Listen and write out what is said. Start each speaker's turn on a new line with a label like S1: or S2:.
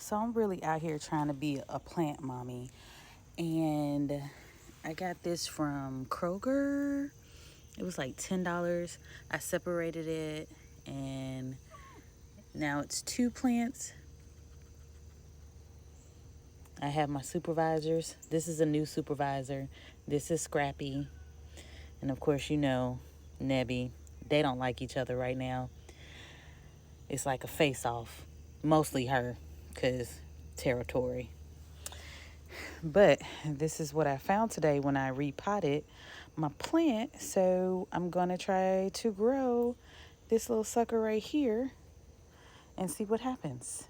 S1: So I'm really out here trying to be a plant mommy. And I got this from Kroger. It was like $10. I separated it and now it's 2 plants. I have my supervisors. This is a new supervisor. This is Scrappy. And of course, Nebby. They don't like each other right now. It's like a face-off. Mostly her, because territory. But this is what I found today when I repotted my plant. So I'm going to try to grow this little sucker right here and see what happens.